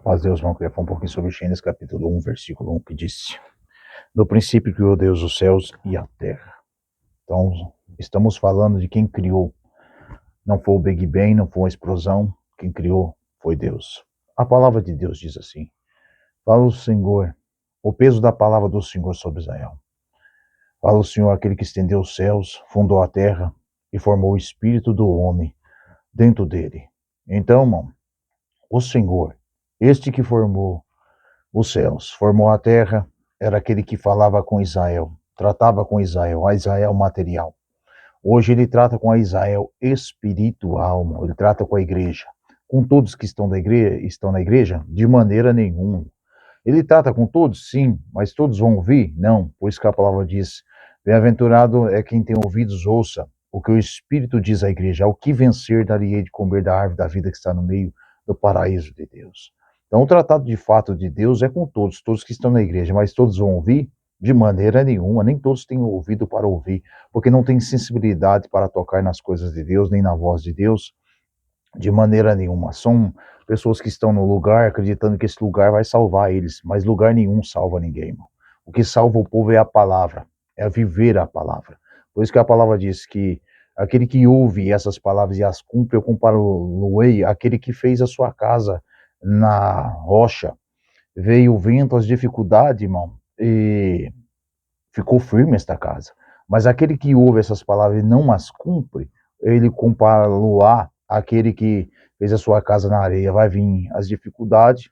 Mas Deus, vamos falar um pouquinho sobre Gênesis capítulo 1, versículo 1, que disse: No princípio criou Deus os céus e a terra. Então, estamos falando de quem criou. Não foi o Big Bang, não foi uma explosão. Quem criou foi Deus. A palavra de Deus diz assim: Fala o Senhor, o peso da palavra do Senhor sobre Israel. Fala o Senhor, aquele que estendeu os céus, fundou a terra e formou o espírito do homem dentro dele. Então, irmão, o Senhor, este que formou os céus, formou a terra, era aquele que falava com Israel, tratava com Israel, a Israel material. Hoje ele trata com a Israel espiritual, ele trata com a igreja. Com todos que estão na igreja, de maneira nenhuma. Ele trata com todos, sim, mas todos vão ouvir? Não, por isso que a palavra diz: bem-aventurado é quem tem ouvidos, ouça o que o Espírito diz à igreja: ao que vencer, daria de comer da árvore da vida que está no meio do paraíso de Deus. Então, o tratado de fato de Deus é com todos, todos que estão na igreja, mas todos vão ouvir? De maneira nenhuma, nem todos têm ouvido para ouvir, porque não têm sensibilidade para tocar nas coisas de Deus, nem na voz de Deus, de maneira nenhuma. São pessoas que estão no lugar acreditando que esse lugar vai salvar eles, mas lugar nenhum salva ninguém, irmão. O que salva o povo é a palavra, é viver a palavra. Por isso que a palavra diz que aquele que ouve essas palavras e as cumpre, eu comparo-lo-ei aquele que fez a sua casa na rocha. Veio o vento, as dificuldades, irmão, e ficou firme esta casa. Mas aquele que ouve essas palavras e não as cumpre, ele compara-lo-á aquele que fez a sua casa na areia. Vai vir as dificuldades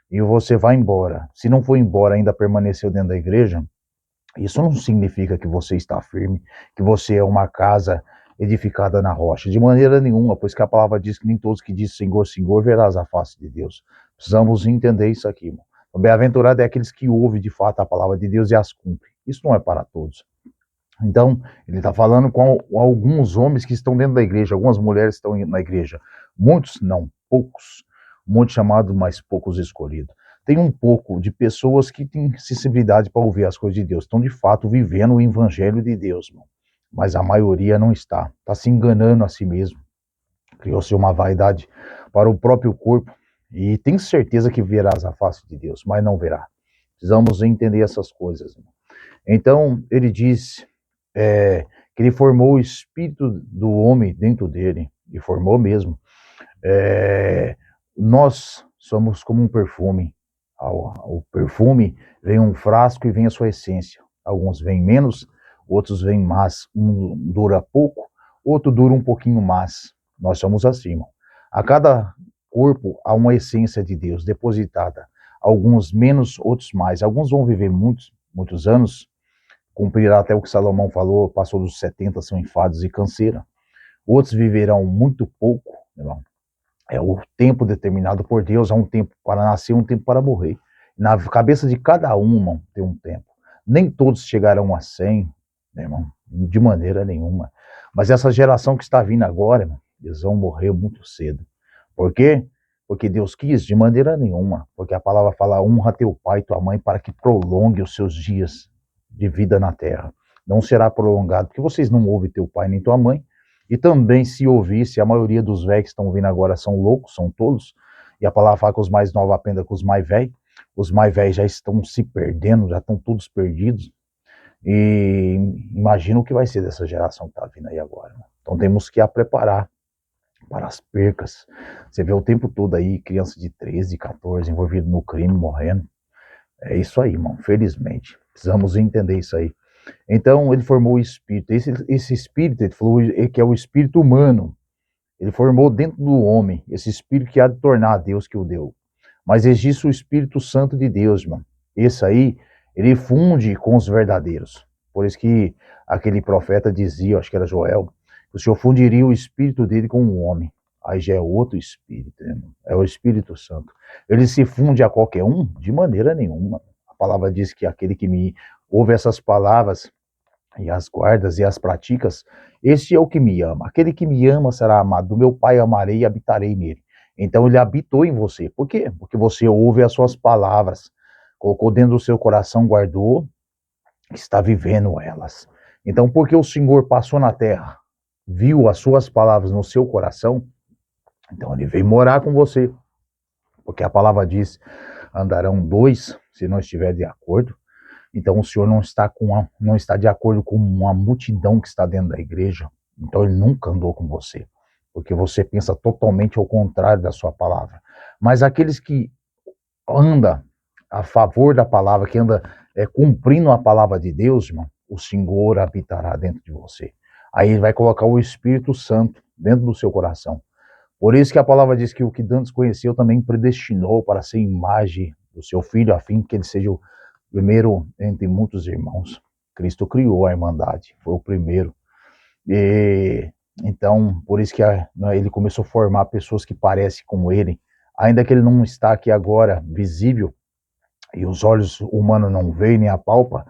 e você vai embora. Se não for embora, ainda permaneceu dentro da igreja, isso não significa que você está firme, que você é uma casa edificada na rocha. De maneira nenhuma, pois que a palavra diz que nem todos que dizem Senhor, Senhor, verás a face de Deus. Precisamos entender isso aqui, irmão. Bem-aventurado é aqueles que ouvem de fato a palavra de Deus e as cumprem. Isso não é para todos. Então, ele está falando com alguns homens que estão dentro da igreja, algumas mulheres estão na igreja. Muitos, não, poucos. Muitos chamados, mas poucos escolhidos. Tem um pouco de pessoas que têm sensibilidade para ouvir as coisas de Deus, estão de fato vivendo o evangelho de Deus, irmão. Mas a maioria não está. Está se enganando a si mesmo. Criou-se uma vaidade para o próprio corpo e tem certeza que verás a face de Deus, mas não verá. Precisamos entender essas coisas, irmão. Então, ele diz que ele formou o espírito do homem dentro dele, e formou mesmo. Nós somos como um perfume. O perfume vem um frasco e vem a sua essência. Alguns vêm menos, outros vêm mais. Um dura pouco, outro dura um pouquinho mais. Nós somos assim, irmão. A cada corpo há uma essência de Deus depositada. Alguns menos, outros mais. Alguns vão viver muitos anos, cumprirá até o que Salomão falou, passou dos 70, são enfados e canseira. Outros viverão muito pouco, irmão. É o tempo determinado por Deus, há um tempo para nascer, um tempo para morrer. Na cabeça de cada um, irmão, tem um tempo. Nem todos chegarão a 100, né, irmão, de maneira nenhuma. Mas essa geração que está vindo agora, irmão, eles vão morrer muito cedo. Por quê? Porque Deus quis? De maneira nenhuma. Porque a palavra fala: honra teu pai e tua mãe para que prolongue os seus dias de vida na terra. Não será prolongado, porque vocês não ouvem teu pai nem tua mãe. E também, se ouvisse, a maioria dos velhos que estão vindo agora são loucos, são tolos. E a palavra fala que os mais novos aprendem com os mais velhos. Os mais velhos já estão se perdendo, já estão todos perdidos. E imagina o que vai ser dessa geração que está vindo aí agora. Então temos que a preparar para as percas. Você vê o tempo todo aí, criança de 13, 14, envolvido no crime, morrendo. É isso aí, irmão, felizmente. Precisamos entender isso aí. Então, ele formou o espírito. Esse espírito, ele falou que é o espírito humano. Ele formou dentro do homem esse espírito que há de tornar a Deus que o deu. Mas existe o Espírito Santo de Deus, irmão. Esse aí, ele funde com os verdadeiros. Por isso que aquele profeta dizia, acho que era Joel, que o Senhor fundiria o espírito dele com o homem. Aí já é outro espírito, irmão. É o Espírito Santo. Ele se funde a qualquer um? De maneira nenhuma. A palavra diz que aquele que me ouve essas palavras e as guardas e as praticas, este é o que me ama. Aquele que me ama será amado. Do meu Pai amarei e habitarei nele. Então ele habitou em você. Por quê? Porque você ouve as suas palavras, colocou dentro do seu coração, guardou, está vivendo elas. Então, porque o Senhor passou na terra, viu as suas palavras no seu coração, então ele veio morar com você. Porque a palavra diz, andarão dois, se não estiver de acordo. Então o Senhor não está de acordo com uma multidão que está dentro da igreja. Então ele nunca andou com você, porque você pensa totalmente ao contrário da sua palavra. Mas aqueles que andam a favor da palavra, que anda cumprindo a palavra de Deus, irmão, o Senhor habitará dentro de você. Aí ele vai colocar o Espírito Santo dentro do seu coração. Por isso que a palavra diz que o que Deus conheceu também predestinou para ser imagem do seu filho, a fim que ele seja o primeiro entre muitos irmãos. Cristo criou a irmandade, foi o primeiro. E, então, por isso que ele começou a formar pessoas que parecem com ele, ainda que ele não está aqui agora visível, e os olhos humanos não veem nem apalpam,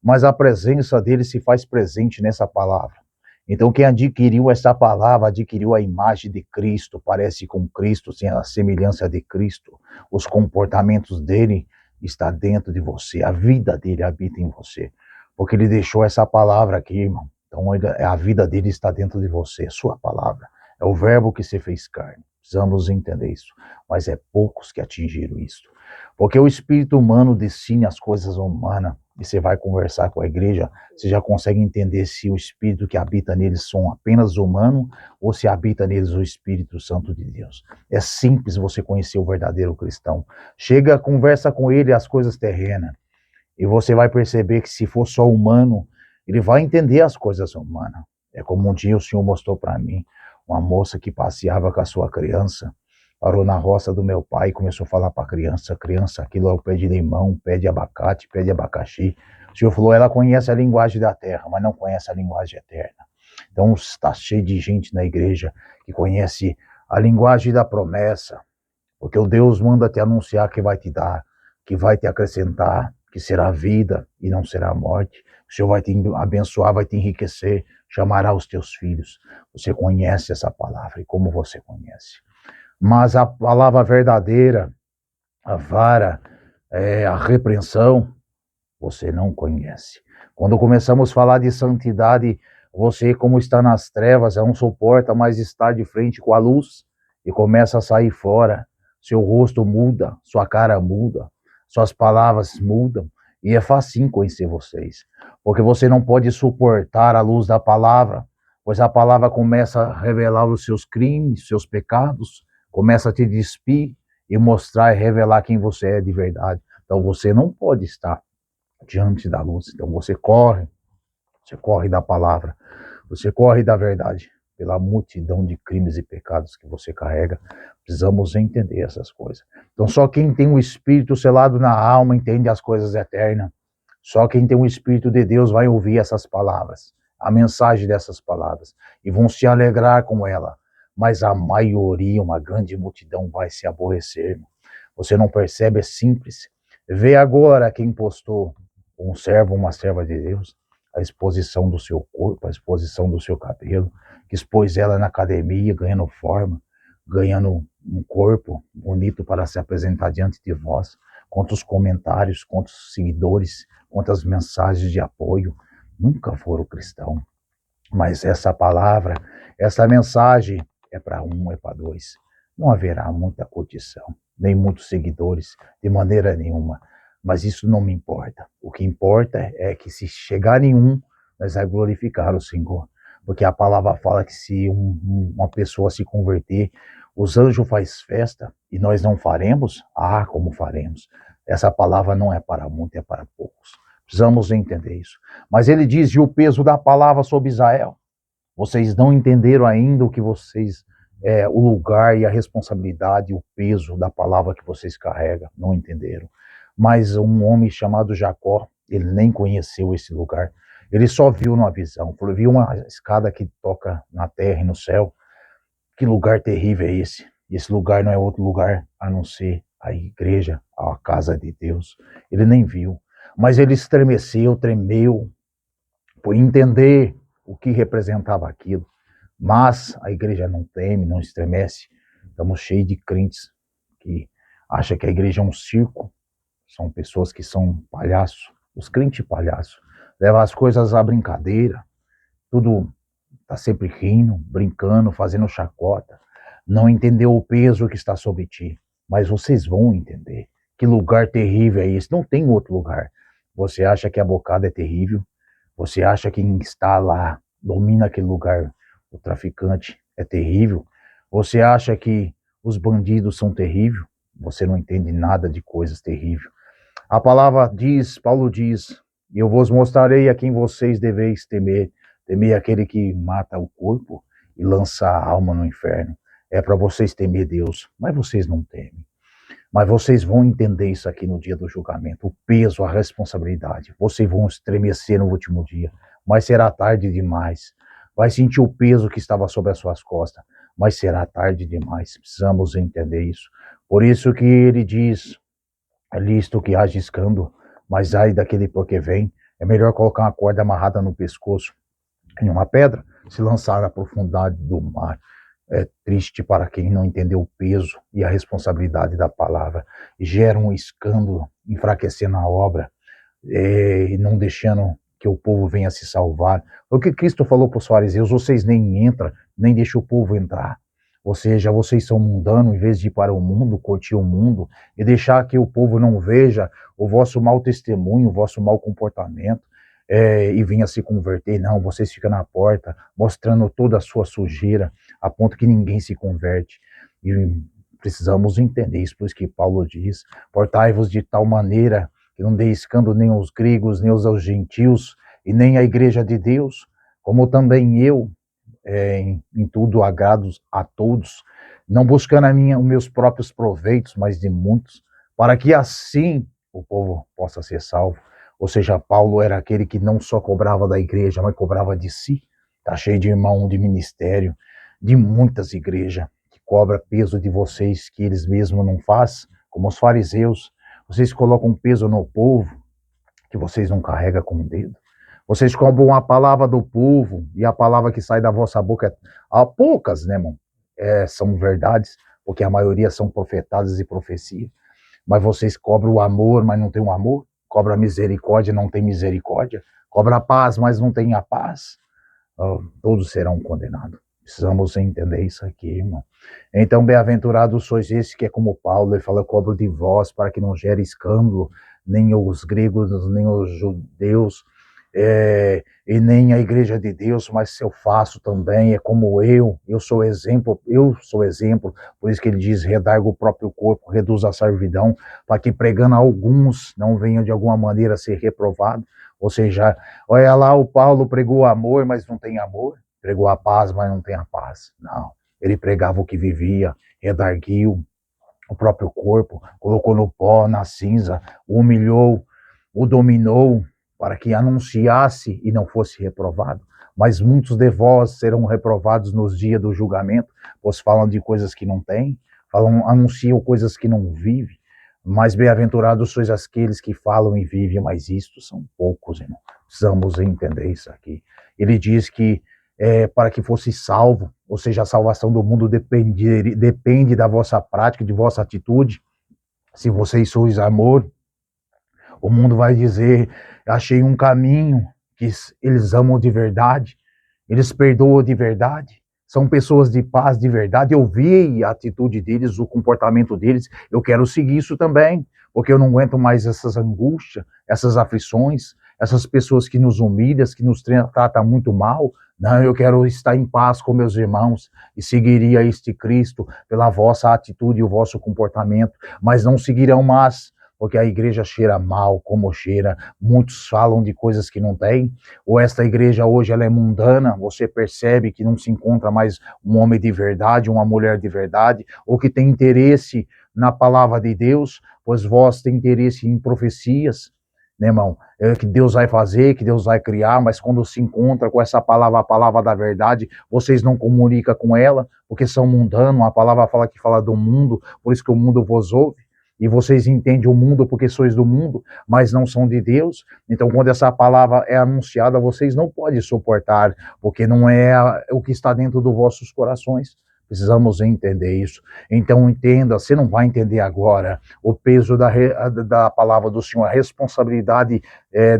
mas a presença dele se faz presente nessa palavra. Então, quem adquiriu essa palavra, adquiriu a imagem de Cristo, parece com Cristo, tem a semelhança de Cristo. Os comportamentos dele estão dentro de você, a vida dele habita em você. Porque ele deixou essa palavra aqui, irmão. Então, a vida dele está dentro de você, sua palavra. É o verbo que se fez carne. Precisamos entender isso. Mas é poucos que atingiram isso. Porque o espírito humano decide as coisas humanas, e você vai conversar com a igreja, você já consegue entender se o espírito que habita neles são apenas humanos ou se habita neles o Espírito Santo de Deus. É simples você conhecer o verdadeiro cristão. Chega, conversa com ele as coisas terrenas, e você vai perceber que se for só humano, ele vai entender as coisas humanas. É como um dia o Senhor mostrou para mim, uma moça que passeava com a sua criança, parou na roça do meu pai e começou a falar para a criança, aquilo é o pé de limão, pé de abacate, pé de abacaxi. O Senhor falou, ela conhece a linguagem da terra, mas não conhece a linguagem eterna. Então está cheio de gente na igreja que conhece a linguagem da promessa, porque o Deus manda te anunciar que vai te dar, que vai te acrescentar, que será vida e não será morte. O Senhor vai te abençoar, vai te enriquecer, chamará os teus filhos. Você conhece essa palavra, e como você conhece? Mas a palavra verdadeira, a vara, a repreensão, você não conhece. Quando começamos a falar de santidade, você, como está nas trevas, não suporta mais estar de frente com a luz e começa a sair fora. Seu rosto muda, sua cara muda, suas palavras mudam. E é fácil conhecer vocês, porque você não pode suportar a luz da palavra, pois a palavra começa a revelar os seus crimes, seus pecados, começa a te despir e mostrar e revelar quem você é de verdade. Então você não pode estar diante da luz. Então você corre da palavra, você corre da verdade, pela multidão de crimes e pecados que você carrega. Precisamos entender essas coisas. Então só quem tem o Espírito selado na alma entende as coisas eternas. Só quem tem o Espírito de Deus vai ouvir essas palavras, a mensagem dessas palavras, e vão se alegrar com ela. Mas a maioria, uma grande multidão, vai se aborrecer. Você não percebe, é simples. Vê agora quem postou um servo, uma serva de Deus, a exposição do seu corpo, a exposição do seu cabelo, que expôs ela na academia, ganhando forma, ganhando um corpo bonito para se apresentar diante de vós, quantos comentários, quantos seguidores, quantas mensagens de apoio. Nunca foram cristão. Mas essa palavra, essa mensagem é para um, é para dois. Não haverá muita curtição, nem muitos seguidores, de maneira nenhuma. Mas isso não me importa. O que importa é que se chegar em um, nós vamos glorificar o Senhor. Porque a palavra fala que se uma pessoa se converter, os anjos fazem festa e nós não faremos? Ah, como faremos? Essa palavra não é para muitos, é para poucos. Precisamos entender isso. Mas ele diz, e o peso da palavra sobre Israel. Vocês não entenderam ainda o que vocês, o lugar e a responsabilidade, o peso da palavra que vocês carregam. Não entenderam. Mas um homem chamado Jacó, ele nem conheceu esse lugar. Ele só viu numa visão. Viu uma escada que toca na terra e no céu. Que lugar terrível é esse? E esse lugar não é outro lugar a não ser a igreja, a casa de Deus. Ele nem viu. Mas ele estremeceu, tremeu, por entender o que representava aquilo. Mas a igreja não teme, não estremece. Estamos cheios de crentes que acham que a igreja é um circo. São pessoas que são palhaços, os crentes palhaços. Levam as coisas à brincadeira, tudo está sempre rindo, brincando, fazendo chacota. Não entendeu o peso que está sobre ti. mas vocês vão entender. Que lugar terrível é esse? Não tem outro lugar. Você acha que a bocada é terrível? Você acha que quem está lá, domina aquele lugar, o traficante, é terrível? Você acha que os bandidos são terríveis? Você não entende nada de coisas terríveis. A palavra diz, Paulo diz, eu vos mostrarei a quem vocês deveis temer. Temer aquele que mata o corpo e lança a alma no inferno. É para vocês temer Deus, mas vocês não temem. Mas vocês vão entender isso aqui no dia do julgamento, o peso, a responsabilidade. Vocês vão estremecer no último dia, mas será tarde demais. Vai sentir o peso que estava sobre as suas costas, mas será tarde demais. Precisamos entender isso. Por isso que ele diz, é lícito que haja escândalo, mas ai daquele porque vem. É melhor colocar uma corda amarrada no pescoço em uma pedra, se lançar na profundidade do mar. É triste para quem não entendeu o peso e a responsabilidade da palavra. E gera um escândalo, enfraquecendo a obra, e não deixando que o povo venha se salvar. O que Cristo falou para os fariseus, vocês nem entram, nem deixam o povo entrar. Ou seja, vocês são mundanos, em vez de ir para o mundo, curtir o mundo, e deixar que o povo não veja o vosso mau testemunho, o vosso mau comportamento, e venha se converter. Não, vocês ficam na porta, mostrando toda a sua sujeira, a ponto que ninguém se converte. E precisamos entender isso, por isso que Paulo diz, portai-vos de tal maneira que não dê escândalo nem aos gregos, nem aos gentios, e nem à igreja de Deus, como também eu, em tudo agrado a todos, não buscando os meus próprios proveitos, mas de muitos, para que assim o povo possa ser salvo. Ou seja, Paulo era aquele que não só cobrava da igreja, mas cobrava de si. Está cheio de irmão de ministério, de muitas igrejas, que cobra peso de vocês que eles mesmos não fazem, como os fariseus. Vocês colocam peso no povo que vocês não carregam com o dedo. Vocês cobram a palavra do povo e a palavra que sai da vossa boca, há poucas, né, irmão? São verdades, porque a maioria são profetadas e profecias. Mas vocês cobram o amor, mas não tem o amor. Cobra a misericórdia, não tem misericórdia. Cobra a paz, mas não tem a paz. Todos serão condenados. Precisamos entender isso aqui, irmão. Então, bem-aventurados sois esses que é como Paulo, ele fala, cobro de vós para que não gere escândalo, nem os gregos, nem os judeus, e nem a igreja de Deus, mas se eu faço também, é como eu sou exemplo, por isso que ele diz, redarga o próprio corpo, reduz a servidão, para que pregando a alguns não venham de alguma maneira a ser reprovado. Ou seja, olha lá, o Paulo pregou amor, mas não tem amor. Pregou a paz, mas não tem a paz. Não. Ele pregava o que vivia, redarguiu o próprio corpo, colocou no pó, na cinza, o humilhou, o dominou, para que anunciasse e não fosse reprovado. Mas muitos de vós serão reprovados nos dias do julgamento, pois falam de coisas que não têm, anunciam coisas que não vivem. Mas bem-aventurados sois aqueles que falam e vivem, mas isto são poucos, irmão. Precisamos entender isso aqui. Ele diz que para que fosse salvo, ou seja, a salvação do mundo depende da vossa prática, de vossa atitude. Se vocês sois amor, o mundo vai dizer, achei um caminho que eles amam de verdade, eles perdoam de verdade, são pessoas de paz de verdade, eu vi a atitude deles, o comportamento deles, eu quero seguir isso também, porque eu não aguento mais essas angústias, essas aflições, essas pessoas que nos humilham, que nos tratam muito mal. Não, eu quero estar em paz com meus irmãos e seguiria este Cristo pela vossa atitude e o vosso comportamento, mas não seguirão mais, porque a igreja cheira mal, como cheira, muitos falam de coisas que não tem, ou esta igreja hoje ela é mundana, você percebe que não se encontra mais um homem de verdade, uma mulher de verdade, ou que tem interesse na palavra de Deus, pois vós tem interesse em profecias, né, irmão? Que Deus vai fazer, que Deus vai criar, mas quando se encontra com essa palavra, a palavra da verdade, vocês não comunicam com ela, porque são mundanos, a palavra fala que fala do mundo, por isso que o mundo vos ouve, e vocês entendem o mundo porque sois do mundo, mas não são de Deus. Então, quando essa palavra é anunciada, vocês não podem suportar, porque não é o que está dentro dos vossos corações. Precisamos entender isso. Então entenda, você não vai entender agora o peso da palavra do Senhor, a responsabilidade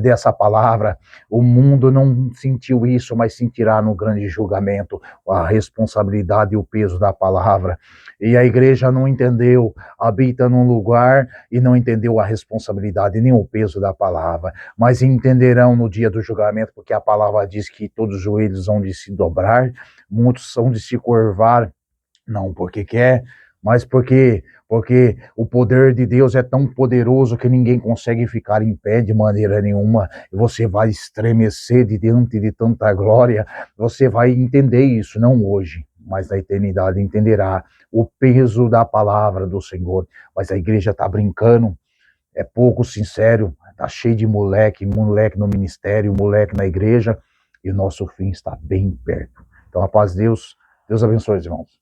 dessa palavra. O mundo não sentiu isso, mas sentirá no grande julgamento a responsabilidade e o peso da palavra. E a igreja não entendeu, habita num lugar e não entendeu a responsabilidade nem o peso da palavra, mas entenderão no dia do julgamento, porque a palavra diz que todos os joelhos vão de se dobrar, muitos são de se curvar, não porque quer, mas porque o poder de Deus é tão poderoso que ninguém consegue ficar em pé de maneira nenhuma. E você vai estremecer diante de tanta glória. Você vai entender isso, não hoje, mas na eternidade entenderá o peso da palavra do Senhor. Mas a igreja está brincando, é pouco sincero, está cheio de moleque no ministério, moleque na igreja, e o nosso fim está bem perto. Então, a paz de Deus, Deus abençoe, irmãos.